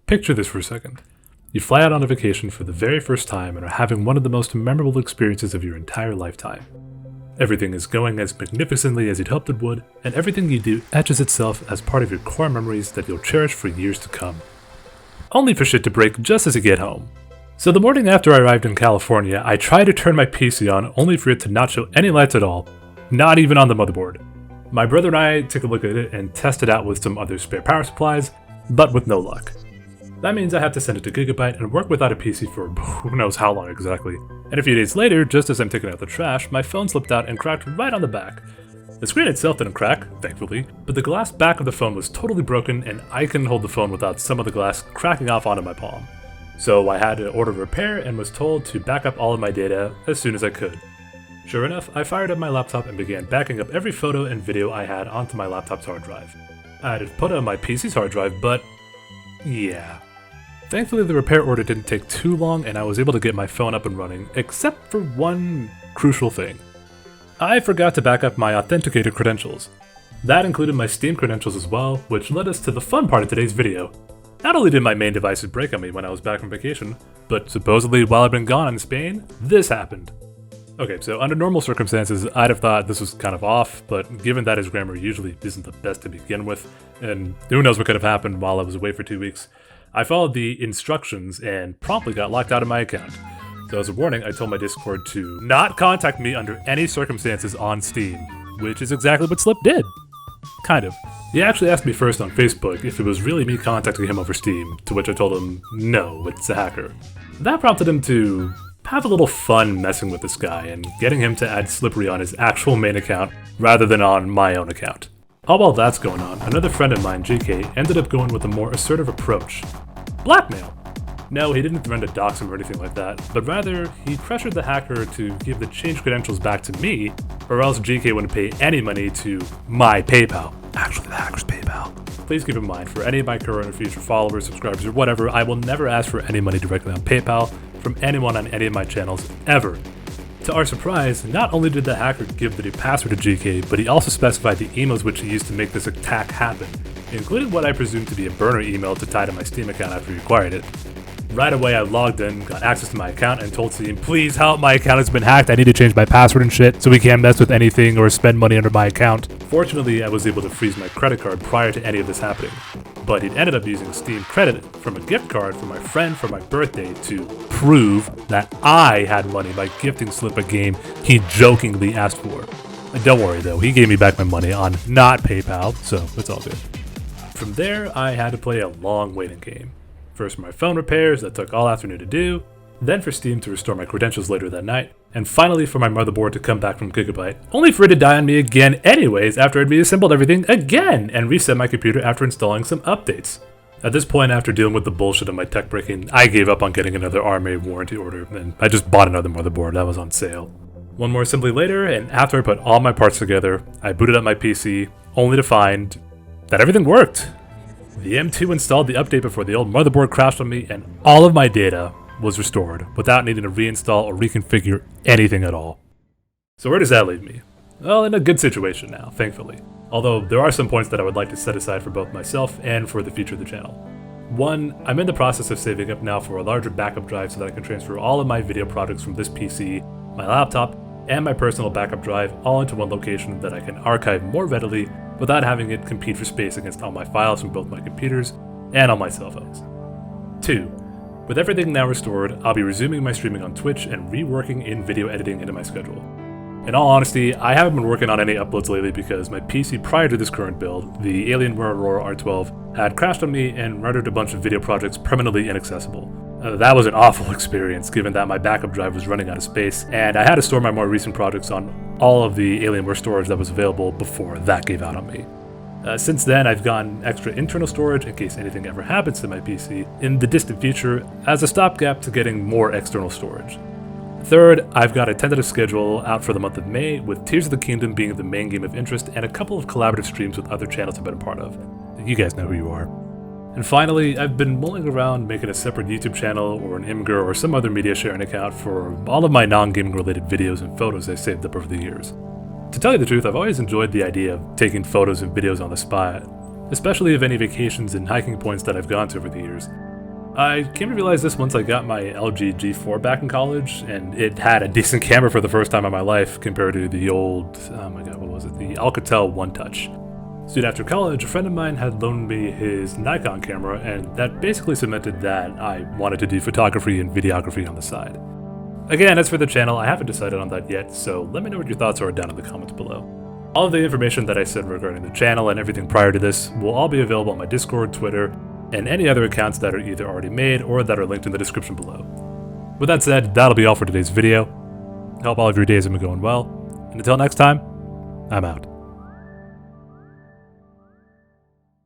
Picture this for a second. You fly out on a vacation for the very first time and are having one of the most memorable experiences of your entire lifetime. Everything is going as magnificently as you'd hoped it would, and everything you do etches itself as part of your core memories that you'll cherish for years to come. Only for shit to break just as you get home. So the morning after I arrived in California, I tried to turn my PC on only for it to not show any lights at all, not even on the motherboard. My brother and I took a look at it and tested out with some other spare power supplies, but with no luck. That means I have to send it to Gigabyte and work without a PC for who knows how long exactly. And a few days later, just as I'm taking out the trash, my phone slipped out and cracked right on the back. The screen itself didn't crack, thankfully, but the glass back of the phone was totally broken and I couldn't hold the phone without some of the glass cracking off onto my palm. So I had to order repair and was told to back up all of my data as soon as I could. Sure enough, I fired up my laptop and began backing up every photo and video I had onto my laptop's hard drive. I had it put on my PC's hard drive, but yeah. Thankfully, the repair order didn't take too long and I was able to get my phone up and running, except for one crucial thing. I forgot to back up my authenticator credentials. That included my Steam credentials as well, which led us to the fun part of today's video. Not only did my main devices break on me when I was back from vacation, but supposedly while I've been gone in Spain, this happened. Okay, so under normal circumstances, I'd have thought this was kind of off, but given that his grammar usually isn't the best to begin with, and who knows what could have happened while I was away for 2 weeks, I followed the instructions and promptly got locked out of my account. So as a warning, I told my Discord to not contact me under any circumstances on Steam, which is exactly what Slip did. Kind of. He actually asked me first on Facebook if it was really me contacting him over Steam, to which I told him, no, it's a hacker. That prompted him to have a little fun messing with this guy and getting him to add Slippery on his actual main account rather than on my own account. All while that's going on, another friend of mine, GK, ended up going with a more assertive approach. Blackmail! No, he didn't threaten to dox him or anything like that, but rather, he pressured the hacker to give the changed credentials back to me, or else GK wouldn't pay any money to my PayPal. Actually, the hacker's PayPal. Please keep in mind, for any of my current or future followers, subscribers, or whatever, I will never ask for any money directly on PayPal from anyone on any of my channels, ever. To our surprise, not only did the hacker give the new password to GK, but he also specified the emails which he used to make this attack happen, including what I presume to be a burner email to tie to my Steam account after he acquired it. Right away I logged in, got access to my account, and told Steam, please help, my account has been hacked, I need to change my password and shit so we can't mess with anything or spend money under my account. Fortunately, I was able to freeze my credit card prior to any of this happening, but he'd ended up using Steam credit from a gift card for my friend for my birthday to prove that I had money by gifting Slip a game he jokingly asked for. And don't worry though, he gave me back my money on not PayPal, so it's all good. From there, I had to play a long waiting game. First for my phone repairs that took all afternoon to do, then for Steam to restore my credentials later that night, and finally for my motherboard to come back from Gigabyte, only for it to die on me again anyways after I'd reassembled everything again and reset my computer after installing some updates. At this point, after dealing with the bullshit of my tech breaking, I gave up on getting another RMA warranty order, and I just bought another motherboard that was on sale. One more assembly later, and after I put all my parts together, I booted up my PC, only to find that everything worked. The M2 installed the update before the old motherboard crashed on me, and all of my data was restored without needing to reinstall or reconfigure anything at all. So where does that leave me? Well, in a good situation now, thankfully. Although there are some points that I would like to set aside for both myself and for the future of the channel. One, I'm in the process of saving up now for a larger backup drive so that I can transfer all of my video products from this PC, my laptop, and my personal backup drive all into one location that I can archive more readily without having it compete for space against all my files from both my computers and on my cell phones. 2. With everything now restored, I'll be resuming my streaming on Twitch and reworking in video editing into my schedule. In all honesty, I haven't been working on any uploads lately because my PC prior to this current build, the Alienware Aurora R12, had crashed on me and rendered a bunch of video projects permanently inaccessible. That was an awful experience given that my backup drive was running out of space, and I had to store my more recent projects on all of the Alienware storage that was available before that gave out on me. Since then, I've gotten extra internal storage in case anything ever happens to my PC in the distant future as a stopgap to getting more external storage. Third, I've got a tentative schedule out for the month of May, with Tears of the Kingdom being the main game of interest and a couple of collaborative streams with other channels I've been a part of. You guys know who you are. And finally, I've been mulling around making a separate YouTube channel or an Imgur or some other media sharing account for all of my non-gaming related videos and photos I saved up over the years. To tell you the truth, I've always enjoyed the idea of taking photos and videos on the spot, especially of any vacations and hiking points that I've gone to over the years. I came to realize this once I got my LG G4 back in college, and it had a decent camera for the first time in my life compared to the old, oh my god, what was it? The Alcatel One Touch. Soon after college, a friend of mine had loaned me his Nikon camera, and that basically cemented that I wanted to do photography and videography on the side. Again, as for the channel, I haven't decided on that yet, so let me know what your thoughts are down in the comments below. All of the information that I said regarding the channel and everything prior to this will all be available on my Discord, Twitter, and any other accounts that are either already made or that are linked in the description below. With that said, that'll be all for today's video. I hope all of your days have been going well, and until next time, I'm out.